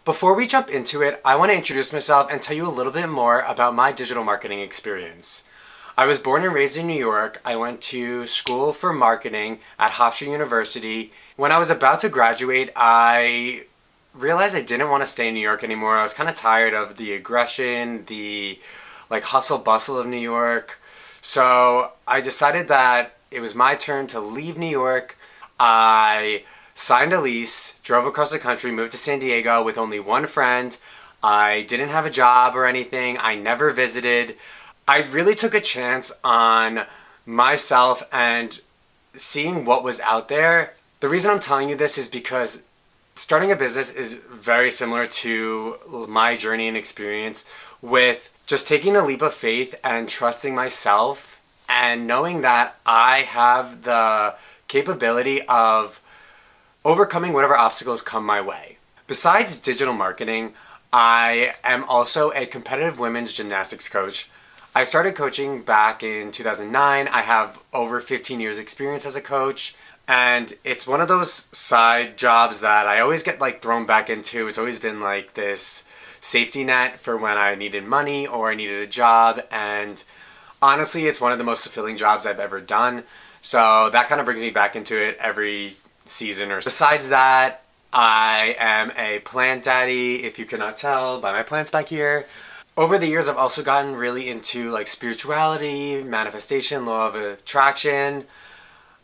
Before we jump into it, I want to introduce myself and tell you a little bit more about my digital marketing experience. I was born and raised in New York. I went to school for marketing at Hofstra University. When I was about to graduate, I realized I didn't want to stay in New York anymore. I was kind of tired of the aggression, the hustle bustle of New York. So I decided that it was my turn to leave New York. I signed a lease, drove across the country, moved to San Diego with only one friend. I didn't have a job or anything. I never visited. I really took a chance on myself and seeing what was out there. The reason I'm telling you this is because starting a business is very similar to my journey and experience with just taking a leap of faith and trusting myself and knowing that I have the capability of overcoming whatever obstacles come my way. Besides digital marketing, I am also a competitive women's gymnastics coach. I started coaching back in 2009. I have over 15 years experience as a coach, and it's one of those side jobs that I always get thrown back into. It's always been this safety net for when I needed money or I needed a job, and honestly, it's one of the most fulfilling jobs I've ever done. So that kind of brings me back into it every season or so. Besides that, I am a plant daddy, if you cannot tell by my plants back here. Over the years, I've also gotten really into spirituality, manifestation, law of attraction.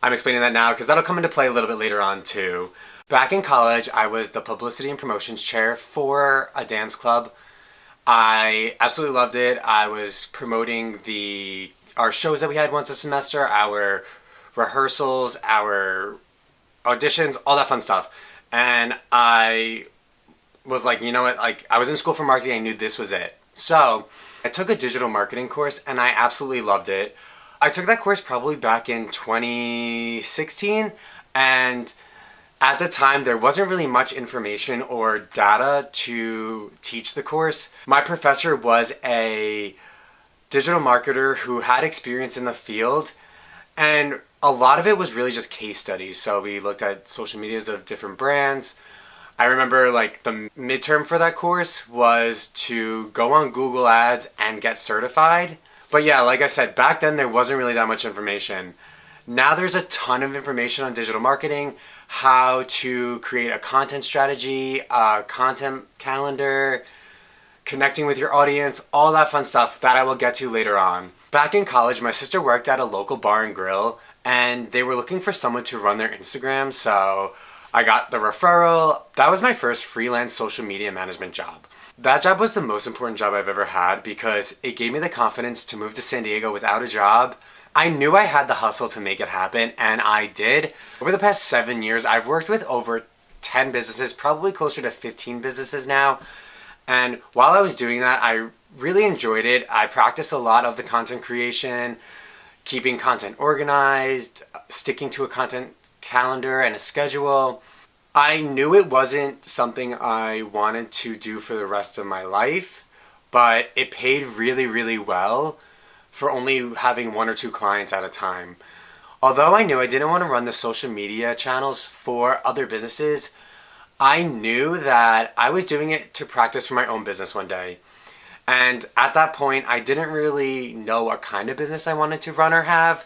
I'm explaining that now because that'll come into play a little bit later on too. Back in college, I was the publicity and promotions chair for a dance club. I absolutely loved it. I was promoting our shows that we had once a semester, our rehearsals, our auditions, all that fun stuff. And I was like, you know what, I was in school for marketing, I knew this was it. So I took a digital marketing course and I absolutely loved it. I took that course probably back in 2016, and at the time there wasn't really much information or data to teach the course. My professor was a digital marketer who had experience in the field, and a lot of it was really just case studies. So we looked at social medias of different brands. I remember the midterm for that course was to go on Google Ads and get certified. But yeah, like I said, back then there wasn't really that much information. Now there's a ton of information on digital marketing, how to create a content strategy, a content calendar, connecting with your audience, all that fun stuff that I will get to later on. Back in college, my sister worked at a local bar and grill, and they were looking for someone to run their Instagram, so I got the referral. That was my first freelance social media management job. That job was the most important job I've ever had because it gave me the confidence to move to San Diego without a job. I knew I had the hustle to make it happen, and I did. Over the past 7 years, I've worked with over 10 businesses, probably closer to 15 businesses now. And while I was doing that, I really enjoyed it. I practiced a lot of the content creation, keeping content organized, sticking to a content calendar and a schedule. I knew it wasn't something I wanted to do for the rest of my life, but it paid really, really well for only having 1 or 2 clients at a time. Although I knew I didn't want to run the social media channels for other businesses, I knew that I was doing it to practice for my own business one day. And at that point, I didn't really know what kind of business I wanted to run or have.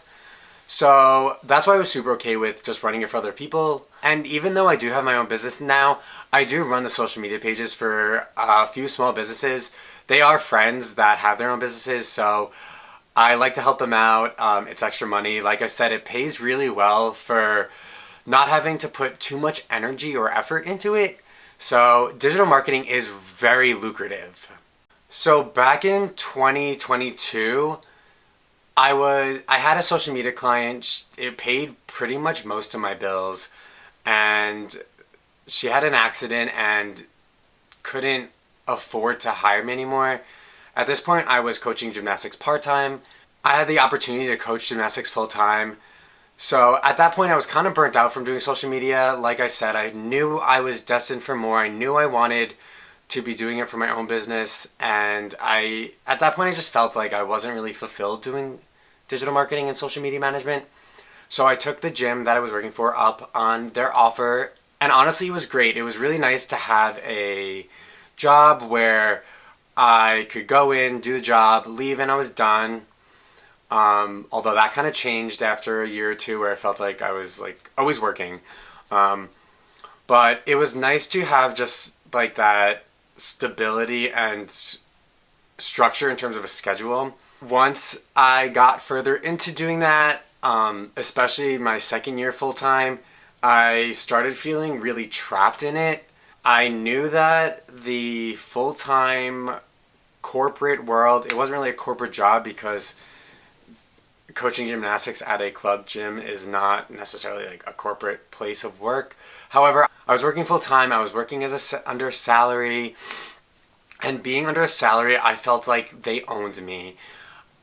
So that's why I was super okay with just running it for other people. And even though I do have my own business now, I do run the social media pages for a few small businesses. They are friends that have their own businesses, so I like to help them out. It's extra money. Like I said, it pays really well for not having to put too much energy or effort into it. So digital marketing is very lucrative. So back in 2022, I had a social media client. It paid pretty much most of my bills, and she had an accident and couldn't afford to hire me anymore. At this point, I was coaching gymnastics part-time. I had the opportunity to coach gymnastics full-time. So at that point, I was kind of burnt out from doing social media. Like I said, I knew I was destined for more. I knew I wanted to be doing it for my own business, and at that point I just felt like I wasn't really fulfilled doing digital marketing and social media management. So I took the gym that I was working for up on their offer And honestly, it was great. It was really nice to have a job where I could go in, do the job, leave, and I was done. Although that kind of changed after a year or two where I felt like I was like always working. Um, but it was nice to have just like that stability and structure in terms of a schedule. Once I got further into doing that, especially my second year full time, I started feeling really trapped in it. I knew that the full time corporate world, it wasn't really a corporate job because coaching gymnastics at a club gym is not necessarily like a corporate place of work. However, I was working full time. I was working as under salary, and being under a salary, I felt like they owned me.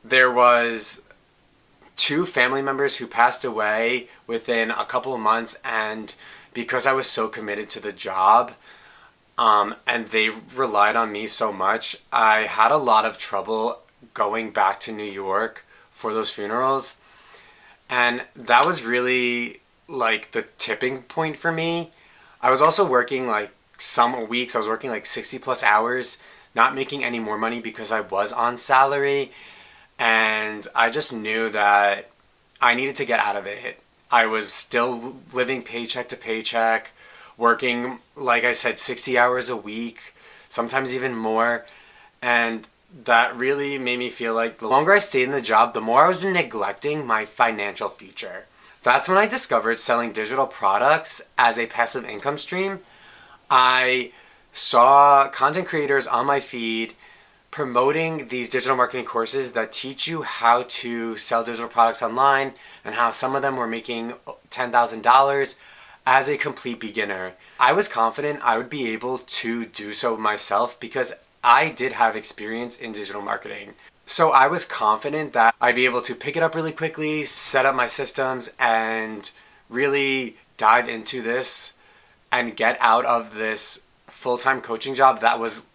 There was two family members who passed away within a couple of months, and because I was so committed to the job, and they relied on me so much, I had a lot of trouble going back to New York for those funerals. And that was really like the tipping point for me. I was also working like some weeks, I was working like 60 plus hours, not making any more money because I was on salary. And I just knew that I needed to get out of it. I was still living paycheck to paycheck, working, like I said, 60 hours a week, sometimes even more. And that really made me feel like the longer I stayed in the job, the more I was neglecting my financial future. That's when I discovered selling digital products as a passive income stream. I saw content creators on my feed promoting these digital marketing courses that teach you how to sell digital products online and how some of them were making $10,000 as a complete beginner. I was confident I would be able to do so myself because I did have experience in digital marketing. So I was confident that I'd be able to pick it up really quickly, set up my systems, and really dive into this and get out of this full-time coaching job that was,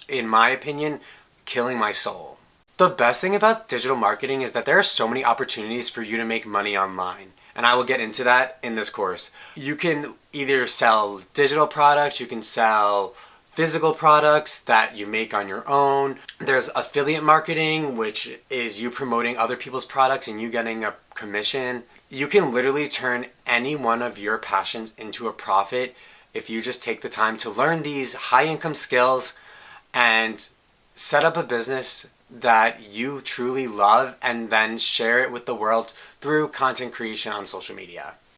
in my opinion, killing my soul. The best thing about digital marketing is that there are so many opportunities for you to make money online. And I will get into that in this course. You can either sell digital products, you can sell physical products that you make on your own. There's affiliate marketing, which is you promoting other people's products and you getting a commission. You can literally turn any one of your passions into a profit if you just take the time to learn these high income skills and set up a business that you truly love and then share it with the world through content creation on social media.